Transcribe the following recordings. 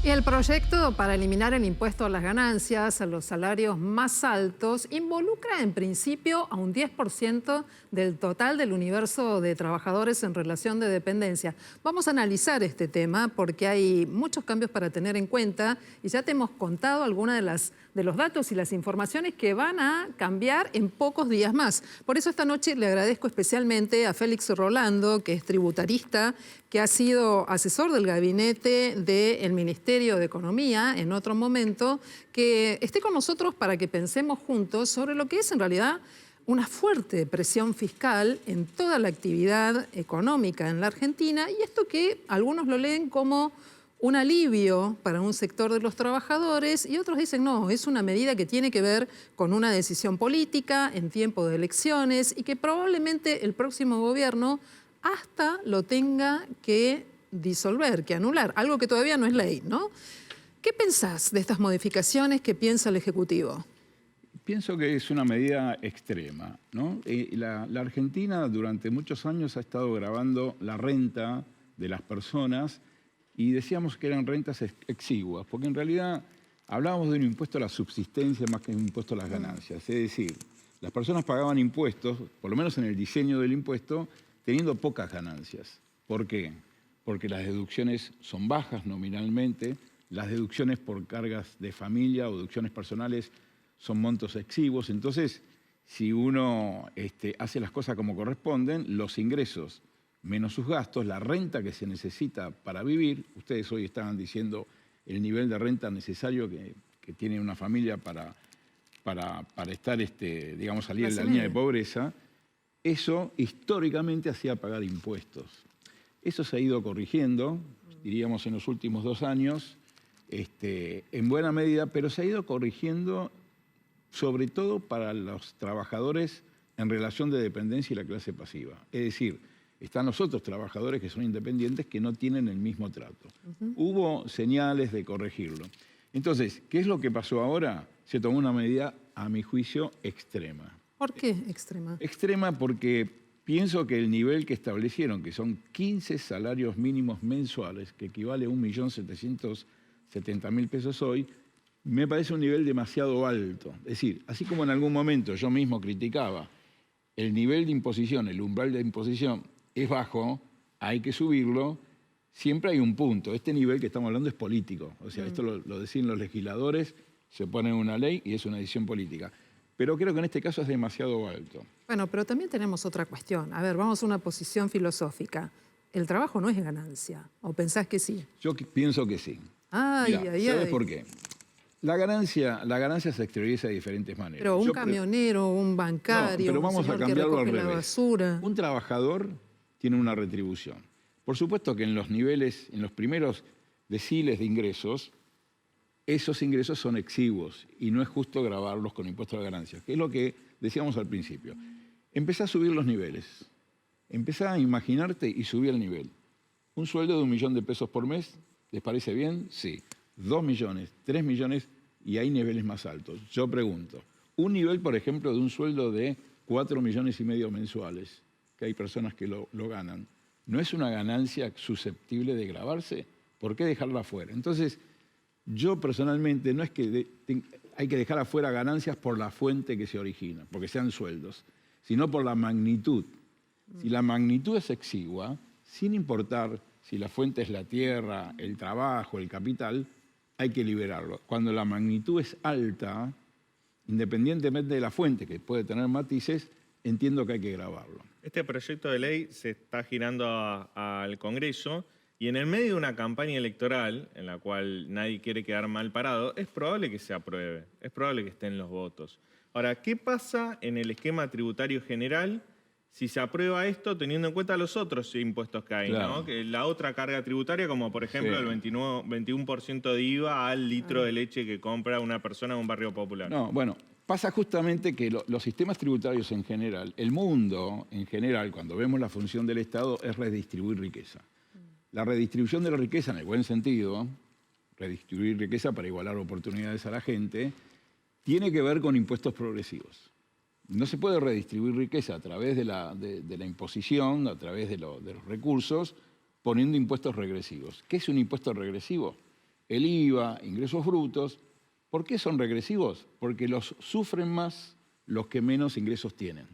Y el proyecto para eliminar el impuesto a las ganancias, a los salarios más altos, involucra en principio a un 10% del total del universo de trabajadores en relación de dependencia. Vamos a analizar este tema porque hay muchos cambios para tener en cuenta y ya te hemos contado algunas de los datos y las informaciones que van a cambiar en pocos días más. Por eso esta noche le agradezco especialmente a Félix Rolando, que es tributarista, que ha sido asesor del gabinete del Ministerio de Economía en otro momento, que esté con nosotros para que pensemos juntos sobre lo que es en realidad una fuerte presión fiscal en toda la actividad económica en la Argentina, y esto que algunos lo leen como un alivio para un sector de los trabajadores y otros dicen no, es una medida que tiene que ver con una decisión política en tiempo de elecciones y que probablemente el próximo gobierno hasta lo tenga que disolver, que anular, algo que todavía no es ley, ¿no? ¿Qué pensás de estas modificaciones que piensa el Ejecutivo? Pienso que es una medida extrema, ¿no? La Argentina durante muchos años ha estado gravando la renta de las personas y decíamos que eran rentas exiguas, porque en realidad hablábamos de un impuesto a la subsistencia más que un impuesto a las ganancias. Es decir, las personas pagaban impuestos, por lo menos en el diseño del impuesto, teniendo pocas ganancias. ¿Por qué? Porque las deducciones son bajas nominalmente, las deducciones por cargas de familia o deducciones personales son montos exiguos. Entonces, si uno hace las cosas como corresponden, los ingresos menos sus gastos, la renta que se necesita para vivir, ustedes hoy estaban diciendo el nivel de renta necesario que tiene una familia para estar, digamos, salir de la línea de pobreza, eso históricamente hacía pagar impuestos. Eso se ha ido corrigiendo, diríamos en los últimos 2 años, en buena medida, pero se ha ido corrigiendo sobre todo para los trabajadores en relación de dependencia y la clase pasiva. Es decir, están los otros trabajadores que son independientes que no tienen el mismo trato. Hubo señales de corregirlo. Entonces, ¿qué es lo que pasó ahora? Se tomó una medida, a mi juicio, extrema. ¿Por qué extrema? Extrema porque pienso que el nivel que establecieron, que son 15 salarios mínimos mensuales, que equivale a 1.770.000 pesos hoy, me parece un nivel demasiado alto. Es decir, así como en algún momento yo mismo criticaba el nivel de imposición, el umbral de imposición es bajo, hay que subirlo, siempre hay un punto. Este nivel que estamos hablando es político. O sea, esto lo deciden los legisladores, se pone en una ley y es una decisión política. Pero creo que en este caso es demasiado alto. Bueno, pero también tenemos otra cuestión. A ver, vamos a una posición filosófica. ¿El trabajo no es ganancia? ¿O pensás que sí? Yo pienso que sí. Ay, Mirá, ay, ¿sabes ay. por qué? La ganancia se exterioriza de diferentes maneras. Pero un camionero, un bancario, pero vamos un a señor que cambiarlo al recoge la revés. basura. Un trabajador tiene una retribución. Por supuesto que en los niveles, en los primeros deciles de ingresos, esos ingresos son exiguos y no es justo gravarlos con impuestos a las ganancias, que es lo que decíamos al principio. Empezá a subir los niveles. Empezá a imaginarte y subí el nivel. Un sueldo de 1 millón de pesos por mes, ¿les parece bien? Sí. 2 millones, 3 millones y hay niveles más altos. Yo pregunto, un nivel, por ejemplo, de un sueldo de 4,5 millones mensuales, que hay personas que lo ganan, ¿no es una ganancia susceptible de gravarse? ¿Por qué dejarla afuera? Entonces, yo personalmente no es que hay que dejar afuera ganancias por la fuente que se origina, porque sean sueldos, sino por la magnitud. Si la magnitud es exigua, sin importar si la fuente es la tierra, el trabajo, el capital, hay que liberarlo. Cuando la magnitud es alta, independientemente de la fuente, que puede tener matices, entiendo que hay que grabarlo. Este proyecto de ley se está girando al Congreso y en el medio de una campaña electoral en la cual nadie quiere quedar mal parado, es probable que se apruebe, es probable que estén los votos. Ahora, ¿qué pasa en el esquema tributario general si se aprueba esto teniendo en cuenta los otros impuestos que hay, Claro. ¿no? Que la otra carga tributaria, como por ejemplo el 21% de IVA al litro de leche que compra una persona en un barrio popular? No, bueno, pasa justamente que los sistemas tributarios en general, el mundo en general, cuando vemos la función del Estado, es redistribuir riqueza. La redistribución de la riqueza, en el buen sentido, redistribuir riqueza para igualar oportunidades a la gente, tiene que ver con impuestos progresivos. No se puede redistribuir riqueza a través de la imposición, a través de los recursos, poniendo impuestos regresivos. ¿Qué es un impuesto regresivo? el IVA, ingresos brutos. ¿Por qué son regresivos? Porque los sufren más los que menos ingresos tienen.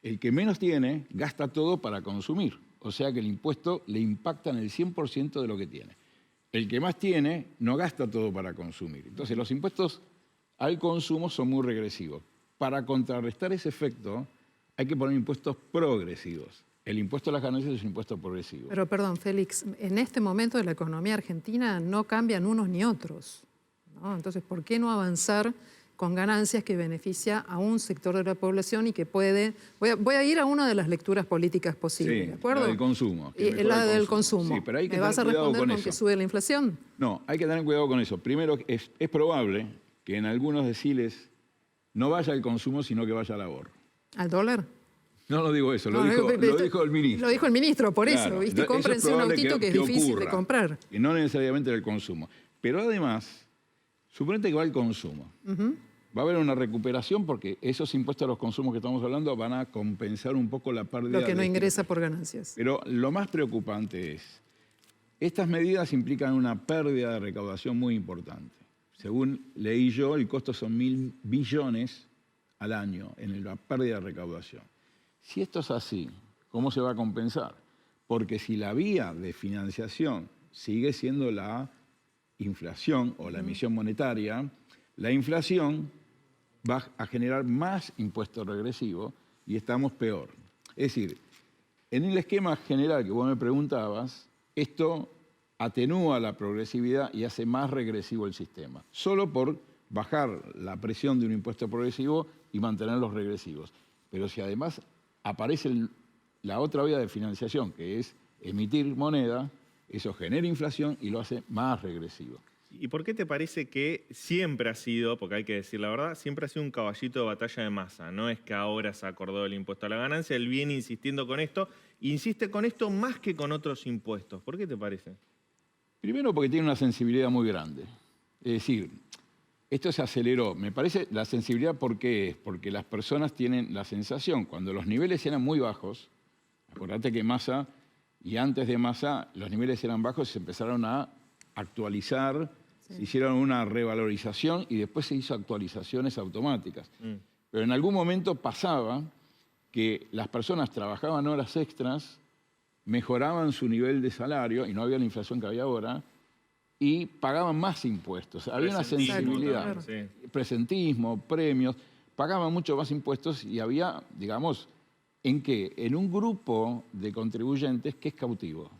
El que menos tiene gasta todo para consumir, o sea que el impuesto le impacta en el 100% de lo que tiene. El que más tiene no gasta todo para consumir. Entonces los impuestos al consumo son muy regresivos. Para contrarrestar ese efecto hay que poner impuestos progresivos. El impuesto a las ganancias es un impuesto progresivo. Pero perdón, Félix, en este momento de la economía argentina no cambian unos ni otros, ¿no? Entonces, ¿por qué no avanzar con ganancias que beneficia a un sector de la población y que puede... Voy a ir a una de las lecturas políticas posibles, Sí, ¿de acuerdo? la del consumo. La del consumo. Sí, pero hay que ¿Me vas a tener cuidado responder con con eso. que sube la inflación? No, hay que tener cuidado con eso. Primero, es probable que en algunos deciles no vaya el consumo, sino que vaya al ahorro. ¿Al dólar? No lo digo eso, No, lo dijo el ministro. Lo dijo el ministro, por Claro, eso, ¿viste? eso es Cómprense un probable autito que es difícil de comprar. Y no necesariamente el consumo. Pero además, suponete que va el consumo. Va a haber una recuperación porque esos impuestos a los consumos que estamos hablando van a compensar un poco la pérdida. Lo que no de ingresa por ganancias. Pero lo más preocupante es, estas medidas implican una pérdida de recaudación muy importante. Según leí yo, el costo son 1.000 billones al año en la pérdida de recaudación. Si esto es así, ¿cómo se va a compensar? Porque si la vía de financiación sigue siendo la inflación o la emisión monetaria, la inflación va a generar más impuesto regresivo y estamos peor. Es decir, en el esquema general que vos me preguntabas, esto atenúa la progresividad y hace más regresivo el sistema, solo por bajar la presión de un impuesto progresivo y mantenerlos regresivos. Pero si además aparece la otra vía de financiación, que es emitir moneda, eso genera inflación y lo hace más regresivo. ¿Y por qué te parece que siempre ha sido, porque hay que decir la verdad, siempre ha sido un caballito de batalla de Massa? No es que ahora se acordó del impuesto a la ganancia, él viene insistiendo con esto, insiste con esto más que con otros impuestos. ¿Por qué te parece? Primero porque tiene una sensibilidad muy grande. Es decir, esto se aceleró. Me parece la sensibilidad, ¿por qué es? Porque las personas tienen la sensación, cuando los niveles eran muy bajos, acordate que Massa, y antes de Massa, los niveles eran bajos y se empezaron a actualizar, se hicieron una revalorización y después se hizo actualizaciones automáticas. Pero en algún momento pasaba que las personas trabajaban horas extras, mejoraban su nivel de salario, y no había la inflación que había ahora, y pagaban más impuestos. Había una sensibilidad. También, sí. Presentismo, premios, pagaban mucho más impuestos y había, digamos, ¿en qué? En un grupo de contribuyentes que es cautivo.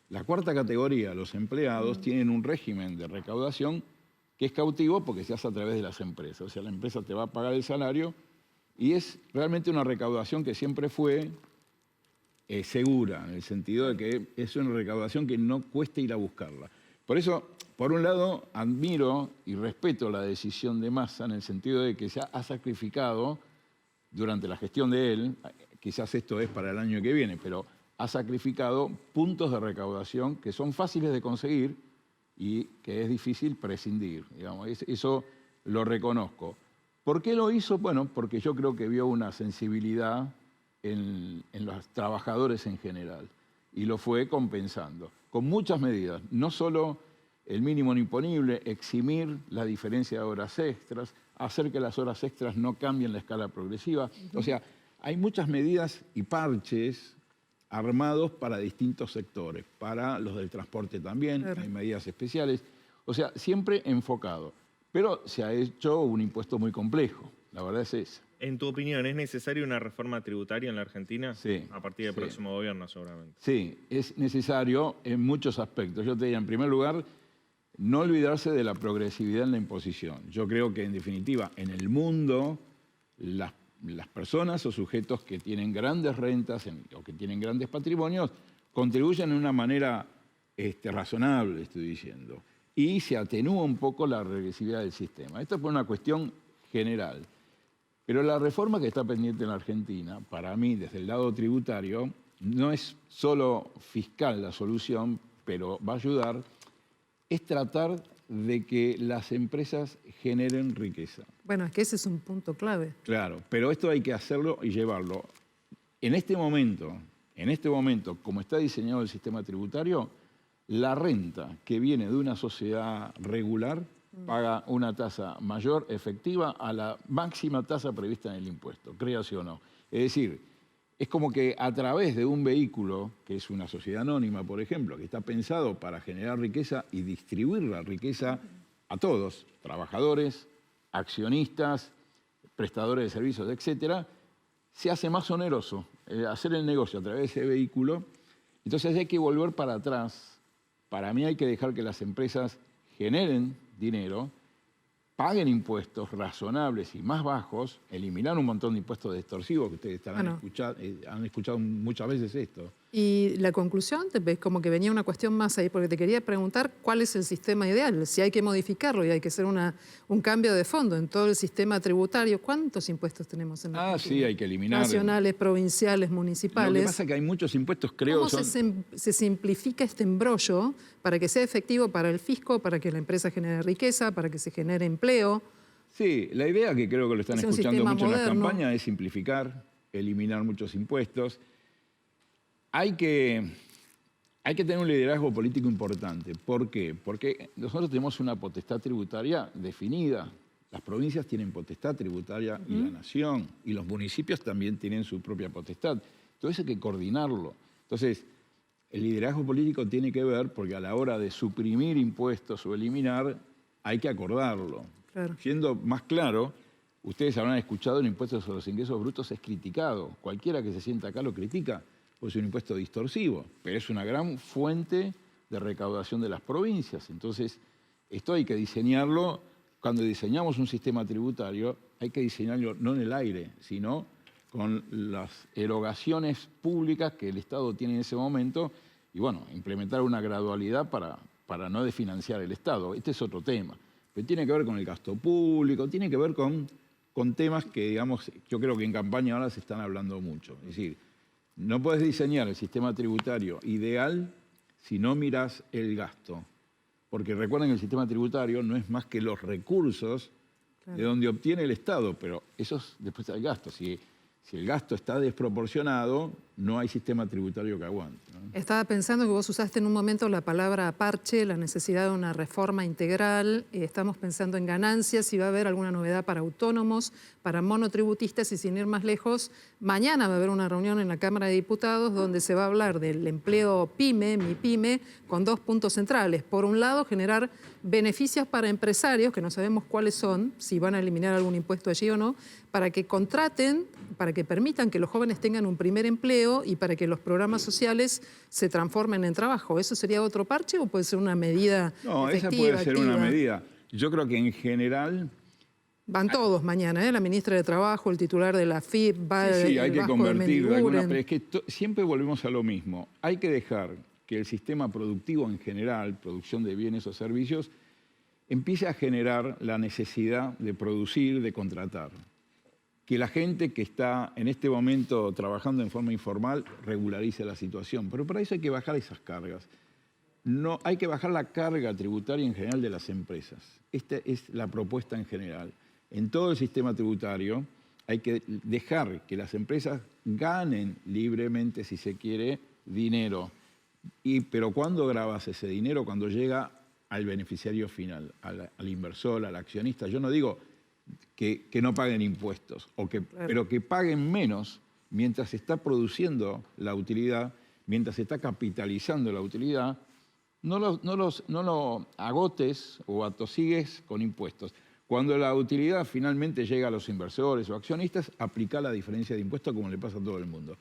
La cuarta categoría, los empleados, tienen un régimen de recaudación que es cautivo porque se hace a través de las empresas. O sea, la empresa te va a pagar el salario y es realmente una recaudación que siempre fue segura, en el sentido de que es una recaudación que no cuesta ir a buscarla. Por eso, por un lado, admiro y respeto la decisión de Massa en el sentido de que se ha sacrificado durante la gestión de él, quizás esto es para el año que viene, pero ha sacrificado puntos de recaudación que son fáciles de conseguir y que es difícil prescindir. Digamos. Eso lo reconozco. ¿Por qué lo hizo? Bueno, porque yo creo que vio una sensibilidad en los trabajadores en general y lo fue compensando con muchas medidas, no solo el mínimo no imponible, eximir la diferencia de horas extras, hacer que las horas extras no cambien la escala progresiva. O sea, hay muchas medidas y parches armados para distintos sectores, para los del transporte también, hay medidas especiales, o sea, siempre enfocado. Pero se ha hecho un impuesto muy complejo, la verdad es esa. En tu opinión, ¿es necesaria una reforma tributaria en la Argentina? Sí. A partir del próximo gobierno, seguramente. Sí, es necesario en muchos aspectos. Yo te diría, en primer lugar, no olvidarse de la progresividad en la imposición. Yo creo que, en definitiva, en el mundo, las personas o sujetos que tienen grandes rentas o que tienen grandes patrimonios contribuyen de una manera razonable, estoy diciendo, y se atenúa un poco la regresividad del sistema. Esto es por una cuestión general. Pero la reforma que está pendiente en la Argentina, para mí, desde el lado tributario, no es solo fiscal la solución, pero va a ayudar, es tratar de que las empresas generen riqueza. Bueno, es que ese es un punto clave. Claro, pero esto hay que hacerlo y llevarlo. En este momento, como está diseñado el sistema tributario, La renta que viene de una sociedad regular paga una tasa mayor efectiva a la máxima tasa prevista en el impuesto, créase o no. Es decir, es como que a través de un vehículo, que es una sociedad anónima, por ejemplo, que está pensado para generar riqueza y distribuir la riqueza a todos, trabajadores, accionistas, prestadores de servicios, etcétera, se hace más oneroso hacer el negocio a través de ese vehículo. Entonces hay que volver para atrás. Para mí hay que dejar que las empresas generen dinero, paguen impuestos razonables y más bajos, eliminar un montón de impuestos extorsivos, que ustedes han escuchado muchas veces esto. Y la conclusión, ves como que venía una cuestión más ahí, porque te quería preguntar cuál es el sistema ideal, si hay que modificarlo y hay que hacer un cambio de fondo en todo el sistema tributario. ¿Cuántos impuestos tenemos en la Argentina? Sí, hay que eliminar. Nacionales, provinciales, municipales. Lo que pasa es que hay muchos impuestos, creo. ¿Cómo se simplifica este embrollo para que sea efectivo para el fisco, para que la empresa genere riqueza, para que se genere empleo? Sí, la idea, que creo que lo están escuchando mucho en las campañas, es simplificar, eliminar muchos impuestos. Hay que tener un liderazgo político importante. ¿Por qué? Porque nosotros tenemos una potestad tributaria definida. Las provincias tienen potestad tributaria y la nación, y los municipios también tienen su propia potestad. Todo eso hay que coordinarlo. Entonces, el liderazgo político tiene que ver, porque a la hora de suprimir impuestos o eliminar, hay que acordarlo. Claro. Siendo más claro, ustedes habrán escuchado, el impuesto sobre los ingresos brutos es criticado. Cualquiera que se sienta acá lo critica, pues es un impuesto distorsivo, pero es una gran fuente de recaudación de las provincias. Entonces, esto hay que diseñarlo. Cuando diseñamos un sistema tributario, hay que diseñarlo no en el aire, sino con las erogaciones públicas que el Estado tiene en ese momento y, bueno, implementar una gradualidad para no desfinanciar el Estado. Este es otro tema. Pero tiene que ver con el gasto público, tiene que ver con temas que, digamos, yo creo que en campaña ahora se están hablando mucho. Es decir, no puedes diseñar el sistema tributario ideal si no miras el gasto. Porque recuerden que el sistema tributario no es más que los recursos de donde obtiene el Estado, pero eso es después del gasto. Si el gasto está desproporcionado, no hay sistema tributario que aguante, ¿no? Estaba pensando que vos usaste en un momento la palabra parche, la necesidad de una reforma integral. Estamos pensando en ganancias, si va a haber alguna novedad para autónomos, para monotributistas, y sin ir más lejos, mañana va a haber una reunión en la Cámara de Diputados donde se va a hablar del empleo PYME, MIPYME, con dos puntos centrales. Por un lado, generar beneficios para empresarios, que no sabemos cuáles son, si van a eliminar algún impuesto allí o no, para que contraten, para que permitan que los jóvenes tengan un primer empleo y para que los programas sociales se transformen en trabajo. ¿Eso sería otro parche o puede ser una medida efectiva? No, esa puede ser una medida. Yo creo que en general... Van todos mañana, ¿eh? La ministra de Trabajo, el titular de la FIP, va sí, hay que convertir alguna, pero pero es que siempre volvemos a lo mismo. Hay que dejar que el sistema productivo en general, producción de bienes o servicios, empiece a generar la necesidad de producir, de contratar. Que la gente que está en este momento trabajando en forma informal regularice la situación. Pero para eso hay que bajar esas cargas. No, hay que bajar la carga tributaria en general de las empresas. Esta es la propuesta en general. En todo el sistema tributario hay que dejar que las empresas ganen libremente, si se quiere, dinero. Pero ¿cuándo grabas ese dinero? Cuando llega al beneficiario final, al inversor, al accionista. Yo no digo que no paguen impuestos, pero que paguen menos mientras se está produciendo la utilidad, mientras se está capitalizando la utilidad. No lo agotes o atosigues con impuestos. Cuando la utilidad finalmente llega a los inversores o accionistas, aplica la diferencia de impuestos como le pasa a todo el mundo.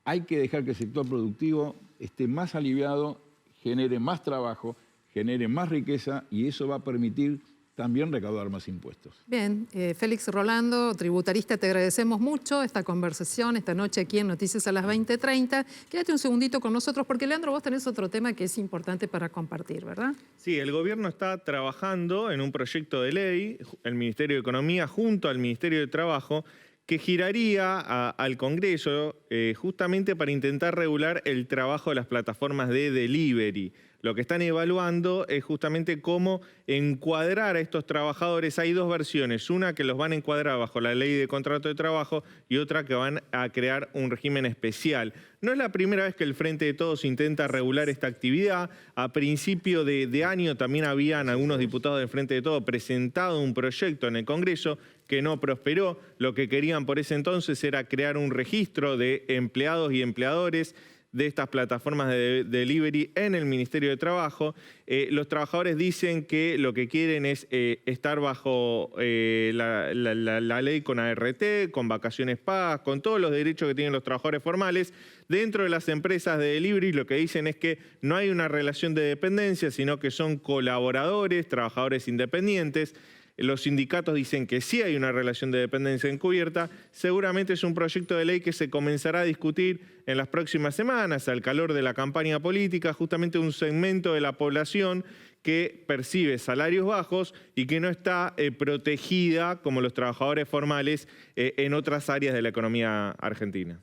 Hay que dejar que el sector productivo esté más aliviado, genere más trabajo, genere más riqueza, y eso va a permitir también recaudar más impuestos. Bien, Félix Rolando, tributarista, te agradecemos mucho esta conversación esta noche aquí en Noticias a las 20:30. Quédate un segundito con nosotros porque, Leandro, vos tenés otro tema que es importante para compartir, ¿verdad? Sí, el gobierno está trabajando en un proyecto de ley, el Ministerio de Economía junto al Ministerio de Trabajo, que giraría al Congreso justamente para intentar regular el trabajo de las plataformas de delivery. lo que están evaluando es justamente cómo encuadrar a estos trabajadores. Hay dos versiones, una que los van a encuadrar bajo la ley de contrato de trabajo y otra que van a crear un régimen especial. No es la primera vez que el Frente de Todos intenta regular esta actividad. A principio de año también habían algunos diputados del Frente de Todos presentado un proyecto en el Congreso que no prosperó. Lo que querían por ese entonces era crear un registro de empleados y empleadores de estas plataformas de delivery en el Ministerio de Trabajo. Los trabajadores dicen que lo que quieren es estar bajo la ley con ART, con vacaciones pagas, con todos los derechos que tienen los trabajadores formales. Dentro de las empresas de delivery lo que dicen es que no hay una relación de dependencia, sino que son colaboradores, trabajadores independientes. Los sindicatos dicen que sí hay una relación de dependencia encubierta. Seguramente es un proyecto de ley que se comenzará a discutir en las próximas semanas, al calor de la campaña política, justamente un segmento de la población que percibe salarios bajos y que no está protegida como los trabajadores formales en otras áreas de la economía argentina.